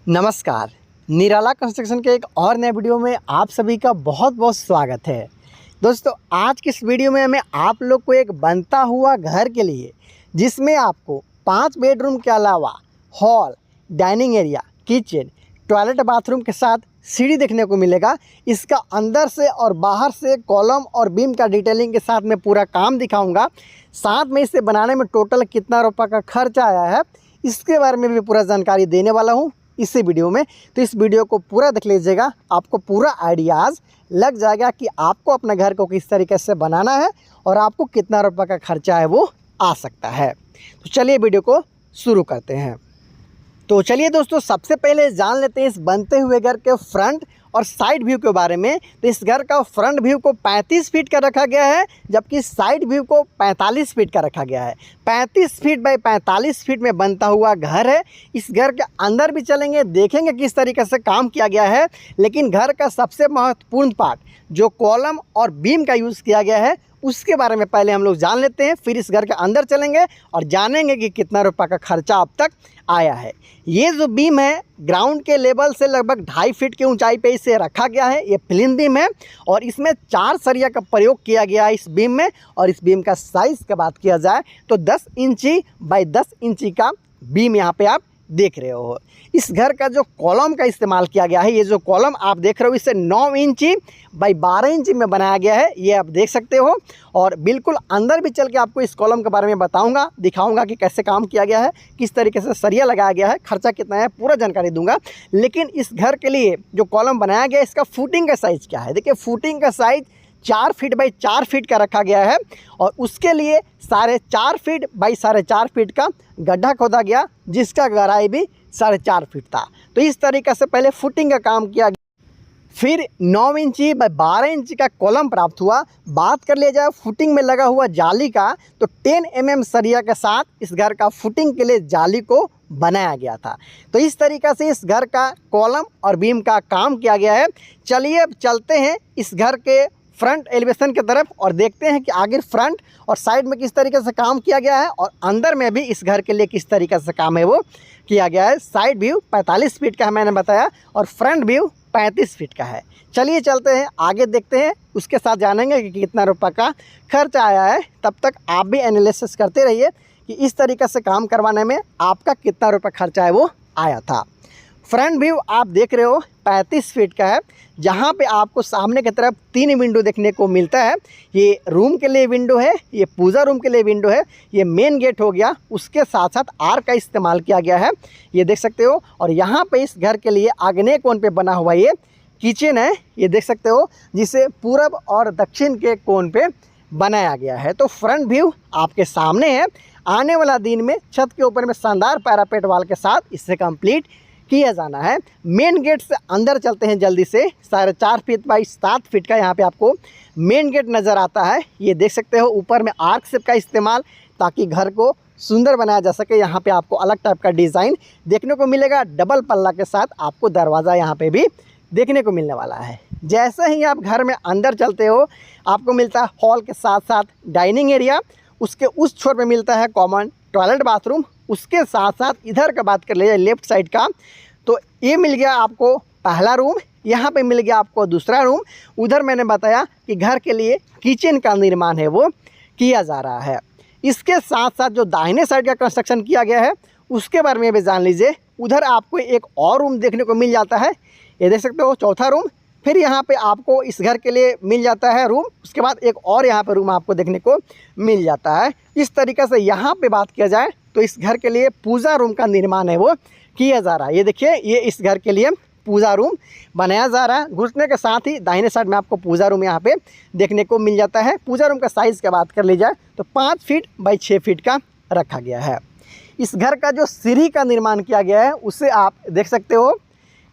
नमस्कार। निराला कंस्ट्रक्शन के एक और नए वीडियो में आप सभी का बहुत बहुत स्वागत है। दोस्तों, आज की इस वीडियो में मैं आप लोग को एक बनता हुआ घर के लिए, जिसमें आपको 5 बेडरूम के अलावा hall, dining area, kitchen, toilet, bathroom के साथ सीढ़ी देखने को मिलेगा। इसका अंदर से और बाहर से कॉलम और बीम का डिटेलिंग के साथ मैं पूरा काम दिखाऊंगा। साथ में इसे बनाने में टोटल कितना रुपये का खर्चा आया है, इसके बारे में भी पूरा जानकारी देने वाला हूँ इसी वीडियो में। तो इस वीडियो को पूरा देख लीजिएगा, आपको पूरा आइडियाज़ लग जाएगा कि आपको अपने घर को किस तरीके से बनाना है और आपको कितना रुपये का खर्चा है वो आ सकता है। तो चलिए वीडियो को शुरू करते हैं। तो चलिए दोस्तों, सबसे पहले जान लेते हैं इस बनते हुए घर के फ्रंट और साइड व्यू के बारे में। तो इस घर का फ्रंट व्यू को 35 फीट का रखा गया है, जबकि साइड व्यू को 45 फीट का रखा गया है। 35 फीट बाई 45 फीट में बनता हुआ घर है। इस घर के अंदर भी चलेंगे, देखेंगे किस तरीके से काम किया गया है। लेकिन घर का सबसे महत्वपूर्ण पार्ट जो कॉलम और बीम का यूज़ किया गया है, उसके बारे में पहले हम लोग जान लेते हैं। फिर इस घर के अंदर चलेंगे और जानेंगे कि कितना रुपये का खर्चा अब तक आया है। ये जो बीम है, ग्राउंड के लेवल से लगभग 2.5 फीट की ऊंचाई पे इसे रखा गया है। ये प्लिन बीम है और इसमें 4 सरिया का प्रयोग किया गया है इस बीम में। और इस बीम का साइज़ की बात किया जाए तो 10 इंची बाई 10 इंची का बीम यहाँ पे आप देख रहे हो। इस घर का जो कॉलम का इस्तेमाल किया गया है, ये जो कॉलम आप देख रहे हो, इसे 9 इंची बाई 12 इंची में बनाया गया है, ये आप देख सकते हो। और बिल्कुल अंदर भी चल के आपको इस कॉलम के बारे में बताऊंगा, दिखाऊंगा कि कैसे काम किया गया है, किस तरीके से सरिया लगाया गया है, खर्चा कितना है, पूरा जानकारी दूंगा। लेकिन इस घर के लिए जो कॉलम बनाया गया है, इसका फुटिंग का साइज़ क्या है? देखिए, फुटिंग का साइज़ 4 फीट बाई 4 फीट का रखा गया है और उसके लिए 4.5 फीट बाई 4.5 फीट का गड्ढा खोदा गया, जिसका गहराई भी 4.5 फीट था। तो इस तरीके से पहले फुटिंग का काम किया गया, फिर 9 इंची बाई 12 इंची का कॉलम प्राप्त हुआ। बात कर लिया जाए फुटिंग में लगा हुआ जाली का, तो 10 mm सरिया के साथ इस घर का फुटिंग के लिए जाली को बनाया गया था। तो इस तरीक़े से इस घर का कॉलम और बीम का काम किया गया है। चलिए अब चलते हैं इस घर के फ्रंट एलिवेशन की तरफ और देखते हैं कि आगे फ्रंट और साइड में किस तरीके से काम किया गया है और अंदर में भी इस घर के लिए किस तरीके से काम है वो किया गया है। साइड व्यू 45 फीट का है मैंने बताया, और फ्रंट व्यू 35 फीट का है। चलिए चलते हैं आगे, देखते हैं, उसके साथ जानेंगे कि कितना रुपये का खर्चा आया है। तब तक आप भी एनालिसिस करते रहिए कि इस तरीके से काम करवाने में आपका कितना रुपये खर्चा है वो आया था। फ्रंट व्यू आप देख रहे हो 35 फीट का है, जहाँ पे आपको सामने की तरफ 3 विंडो देखने को मिलता है। ये रूम के लिए विंडो है, ये पूजा रूम के लिए विंडो है, ये मेन गेट हो गया। उसके साथ साथ आर्क का इस्तेमाल किया गया है, ये देख सकते हो। और यहाँ पे इस घर के लिए आग्नेय कोण पे बना हुआ ये किचन है, ये देख सकते हो, जिसे पूरब और दक्षिण के कोण पे बनाया गया है। तो फ्रंट व्यू आपके सामने है। आने वाला दिन में छत के ऊपर में शानदार पैरापेट वाल के साथ इससे कंप्लीट किया जाना है। मेन गेट से अंदर चलते हैं जल्दी से। 4.5 फीट बाई 7 फीट का यहाँ पे आपको मेन गेट नज़र आता है, ये देख सकते हो। ऊपर में आर्क शेप का इस्तेमाल, ताकि घर को सुंदर बनाया जा सके। यहाँ पे आपको अलग टाइप का डिज़ाइन देखने को मिलेगा। डबल पल्ला के साथ आपको दरवाज़ा यहाँ पे भी देखने को मिलने वाला है। जैसे ही आप घर में अंदर चलते हो, आपको मिलता है हॉल के साथ साथ डाइनिंग एरिया। उसके उस छोर पे मिलता है कॉमन टॉयलेट, बाथरूम। उसके साथ साथ इधर का बात कर लीजिए लेफ़्ट साइड का, तो ये मिल गया आपको पहला रूम, यहाँ पे मिल गया आपको दूसरा रूम। उधर मैंने बताया कि घर के लिए किचन का निर्माण है वो किया जा रहा है। इसके साथ साथ जो दाहिने साइड का कंस्ट्रक्शन किया गया है, उसके बारे में भी जान लीजिए। उधर आपको एक और रूम देखने को मिल जाता है, ये देख सकते हो, चौथा रूम। फिर यहाँ पे आपको इस घर के लिए मिल जाता है रूम, उसके बाद एक और यहाँ पे रूम आपको देखने को मिल जाता है। इस तरीक़े से यहाँ पे बात किया जाए तो इस घर के लिए पूजा रूम का निर्माण है वो किया जा रहा है। ये देखिए, ये इस घर के लिए पूजा रूम बनाया जा रहा है। घुसने के साथ ही दाहिने साइड में आपको पूजा रूम यहाँ पे देखने को मिल जाता है। पूजा रूम का साइज़ की बात कर ली जाए तो 5 फीट बाई 6 फीट का रखा गया है। इस घर का जो सीढ़ी का निर्माण किया गया है, उसे आप देख सकते हो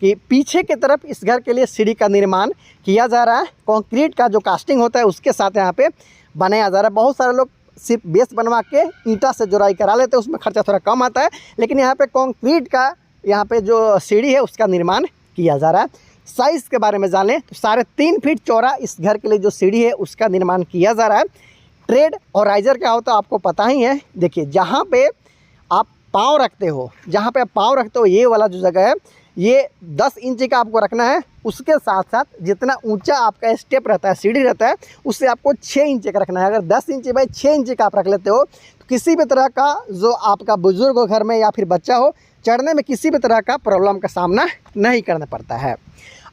कि पीछे की तरफ इस घर के लिए सीढ़ी का निर्माण किया जा रहा है। कंक्रीट का जो कास्टिंग होता है उसके साथ यहाँ पे बनाया जा रहा है। बहुत सारे लोग सिर्फ बेस बनवा के ईंटा से जोड़ाई करा लेते हैं, उसमें खर्चा थोड़ा कम आता है। लेकिन यहाँ पे कंक्रीट का यहाँ पे जो सीढ़ी है उसका निर्माण किया जा रहा है। साइज़ के बारे में जानें तो 3.5 फीट चौड़ा इस घर के लिए जो सीढ़ी है उसका निर्माण किया जा रहा है। ट्रेड और राइजर क्या होता है आपको पता ही है। देखिए, जहाँ पे आप पाँव रखते हो, जहाँ पे आप पाँव रखते हो, ये वाला जो जगह है, ये 10 इंच का आपको रखना है। उसके साथ साथ जितना ऊंचा आपका स्टेप रहता है, सीढ़ी रहता है, उससे आपको 6 इंच का रखना है। अगर 10 इंच बाई 6 इंच का आप रख लेते हो तो किसी भी तरह का जो आपका बुजुर्ग हो घर में या फिर बच्चा हो, चढ़ने में किसी भी तरह का प्रॉब्लम का सामना नहीं करना पड़ता है।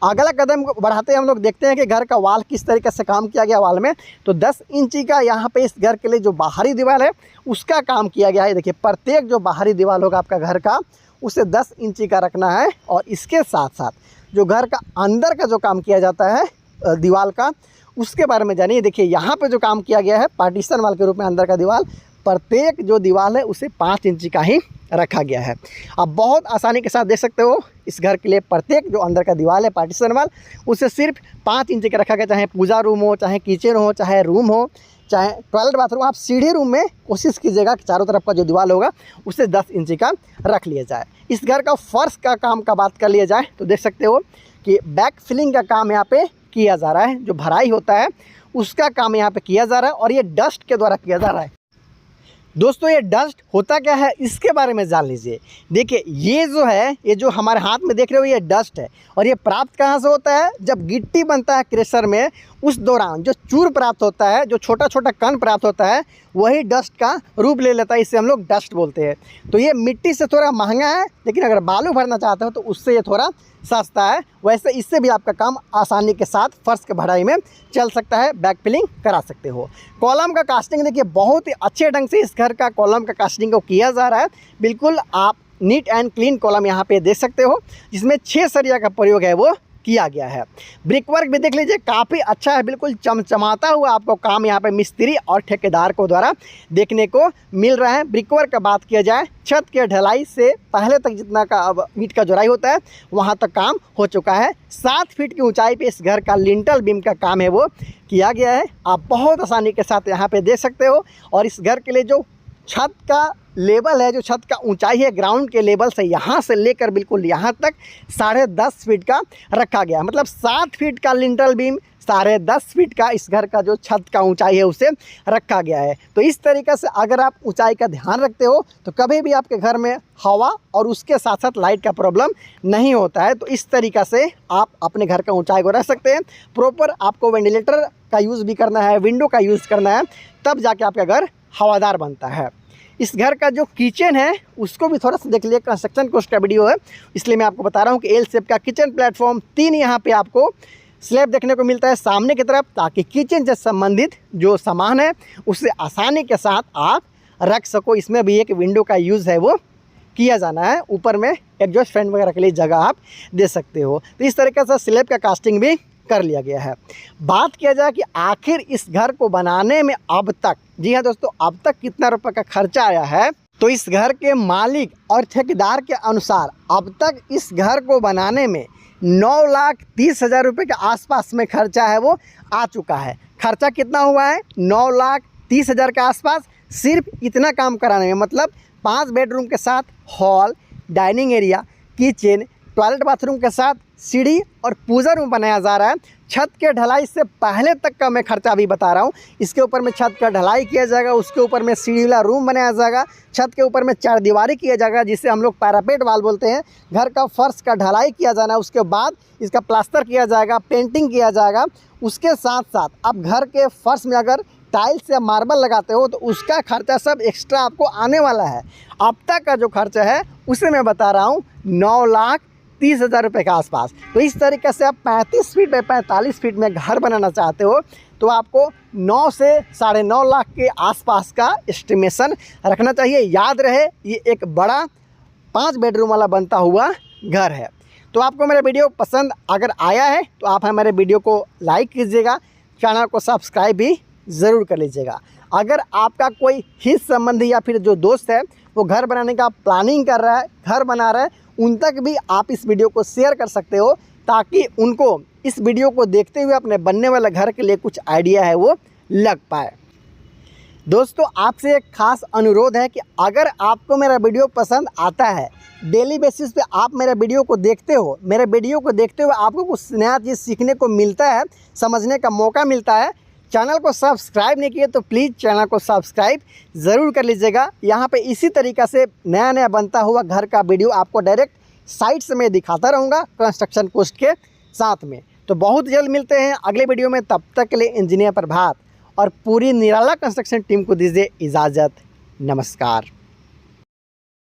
अगला कदम बढ़ाते हैं हम लोग, देखते हैं कि घर का वाल किस तरीके से काम किया गया वाल में। तो 10 इंची का यहाँ पे इस घर के लिए जो बाहरी दीवार है उसका काम किया गया है। देखिए प्रत्येक जो बाहरी दीवार होगा आपका घर का उसे 10 इंची का रखना है। और इसके साथ साथ जो घर का अंदर का जो काम किया जाता है दीवार का, उसके बारे में जानिए। देखिए यहाँ पे जो काम किया गया है पार्टीशन वाल के रूप में अंदर का दीवार, प्रत्येक जो दीवार है उसे 5 इंची का ही रखा गया है। आप बहुत आसानी के साथ देख सकते हो इस घर के लिए प्रत्येक जो अंदर का दीवार है पार्टीशन वाल, उसे सिर्फ 5 इंच का रखा गया। चाहे पूजा रूम हो, चाहे किचन हो, चाहे रूम हो, चाहे टॉयलेट बाथरूम, आप सीढ़ी रूम में कोशिश कीजिएगा कि चारों तरफ का जो दीवार होगा उसे 10 इंच का रख लिया जाए। इस घर का फर्श का काम का बात कर लिया जाए तो देख सकते हो कि बैक फिलिंग का काम यहाँ पे किया जा रहा है। जो भराई होता है उसका काम यहाँ पे किया जा रहा है और ये डस्ट के द्वारा किया जा रहा है। दोस्तों ये डस्ट होता क्या है इसके बारे में जान लीजिए। देखिए ये जो है, ये जो हमारे हाथ में देख रहे हो ये डस्ट है। और ये प्राप्त कहाँ से होता है? जब गिट्टी बनता है क्रेशर में, उस दौरान जो चूर प्राप्त होता है, जो छोटा छोटा कण प्राप्त होता है, वही डस्ट का रूप ले लेता है। इसे हम लोग डस्ट बोलते हैं। तो ये मिट्टी से थोड़ा महंगा है, लेकिन अगर बालू भरना चाहते हो तो उससे ये थोड़ा सस्ता है। वैसे इससे भी आपका काम आसानी के साथ फर्श के भराई में चल सकता है, बैक फिलिंग करा सकते हो। कॉलम का कास्टिंग देखिए बहुत ही अच्छे ढंग से इस घर का कॉलम का कास्टिंग को किया जा रहा है। बिल्कुल आप नीट एंड क्लीन कॉलम यहाँ पे देख सकते हो, जिसमें 6 सरिया का प्रयोग है वो किया गया है। ब्रिक वर्क भी देख लीजिए काफ़ी अच्छा है, बिल्कुल चमचमाता हुआ आपको काम यहाँ पे मिस्त्री और ठेकेदार को द्वारा देखने को मिल रहा है। ब्रिक वर्क का बात किया जाए, छत के ढलाई से पहले तक जितना का अब ईंट का जोड़ाई होता है वहाँ तक काम हो चुका है। 7 फीट की ऊंचाई पे इस घर का लिंटल बीम का काम है वो किया गया है। आप बहुत आसानी के साथ यहाँ पे देख सकते हो। और इस घर के लिए जो छत का लेवल है, जो छत का ऊंचाई है ग्राउंड के लेवल से यहाँ से लेकर बिल्कुल यहाँ तक 10.5 फीट का रखा गया है। मतलब 7 फीट का लिंटल बीम, 10.5 फीट का इस घर का जो छत का ऊंचाई है उसे रखा गया है। तो इस तरीके से अगर आप ऊंचाई का ध्यान रखते हो तो कभी भी आपके घर में हवा और उसके साथ साथ लाइट का प्रॉब्लम नहीं होता है। तो इस तरीक़ा से आप अपने घर का ऊंचाई को रख सकते हैं। प्रॉपर आपको वेंटिलेटर का यूज़ भी करना है, विंडो का यूज़ करना है, तब जाके आपका घर हवादार बनता है। इस घर का जो किचन है उसको भी थोड़ा सा देख लीजिए। कंस्ट्रक्शन कोर्स का वीडियो है, इसलिए मैं आपको बता रहा हूँ कि एल शेप का किचन प्लेटफॉर्म 3 यहाँ पे आपको स्लैब देखने को मिलता है सामने की तरफ, ताकि किचन से संबंधित जो सामान है उसे आसानी के साथ आप रख सको। इसमें भी एक विंडो का यूज़ है वो किया जाना है। ऊपर में एग्जॉस्ट फैन वगैरह के लिए जगह आप दे सकते हो। तो इस तरीके से स्लैब का कास्टिंग भी कर लिया गया है। बात किया जाए कि आखिर इस घर को बनाने में अब तक, जी हाँ दोस्तों, अब तक कितना रुपए का खर्चा आया है, तो इस घर के मालिक और ठेकेदार के अनुसार अब तक इस घर को बनाने में 9,30,000 रुपये के आसपास में खर्चा है वो आ चुका है। खर्चा कितना हुआ है? 9,30,000 के आसपास सिर्फ इतना काम कराने में। मतलब 5 बेडरूम के साथ hall, dining area, kitchen, toilet bathroom के साथ सीढ़ी और पूजा रूम बनाया जा रहा है। छत के ढलाई से पहले तक का मैं खर्चा अभी बता रहा हूँ। इसके ऊपर में छत का ढलाई किया जाएगा, उसके ऊपर में सीढ़ी वाला रूम बनाया जाएगा, छत के ऊपर में 4 दीवारी किया जाएगा जिसे हम लोग पैरापेट वाल बोलते हैं। घर का फर्श का ढलाई किया जाना है, उसके बाद इसका प्लास्टर किया जाएगा, पेंटिंग किया जाएगा। उसके साथ साथ आप घर के फर्श में अगर टाइल्स या मार्बल लगाते हो तो उसका खर्चा सब एक्स्ट्रा आपको आने वाला है। अब तक का जो खर्चा है उसे मैं बता रहा हूँ 9,30,000 रुपये के आसपास। तो इस तरीके से आप 35 फीट बाई 45 फीट में घर बनाना चाहते हो तो आपको 9 से 9.5 लाख के आसपास का एस्टिमेशन रखना चाहिए। याद रहे ये एक बड़ा 5 बेडरूम वाला बनता हुआ घर है। तो आपको मेरा वीडियो पसंद अगर आया है तो आप हमारे वीडियो को लाइक कीजिएगा, चैनल को सब्सक्राइब भी ज़रूर कर लीजिएगा। अगर आपका कोई हित संबंधी या फिर जो दोस्त है वो घर बनाने का प्लानिंग कर रहा है, घर बना रहा है, उन तक भी आप इस वीडियो को शेयर कर सकते हो, ताकि उनको इस वीडियो को देखते हुए अपने बनने वाले घर के लिए कुछ आइडिया है वो लग पाए। दोस्तों आपसे एक खास अनुरोध है कि अगर आपको मेरा वीडियो पसंद आता है, डेली बेसिस पे आप मेरे वीडियो को देखते हो, मेरे वीडियो को देखते हुए आपको कुछ नया चीज़ सीखने को मिलता है, समझने का मौका मिलता है, चैनल को सब्सक्राइब नहीं किए तो प्लीज़ चैनल को सब्सक्राइब ज़रूर कर लीजिएगा। यहाँ पे इसी तरीक़ा से नया नया बनता हुआ घर का वीडियो आपको डायरेक्ट साइट से मैं दिखाता रहूँगा कंस्ट्रक्शन कोस्ट के साथ में। तो बहुत जल्द मिलते हैं अगले वीडियो में, तब तक के लिए इंजीनियर प्रभात और पूरी निराला कंस्ट्रक्शन टीम को दीजिए इजाज़त। नमस्कार।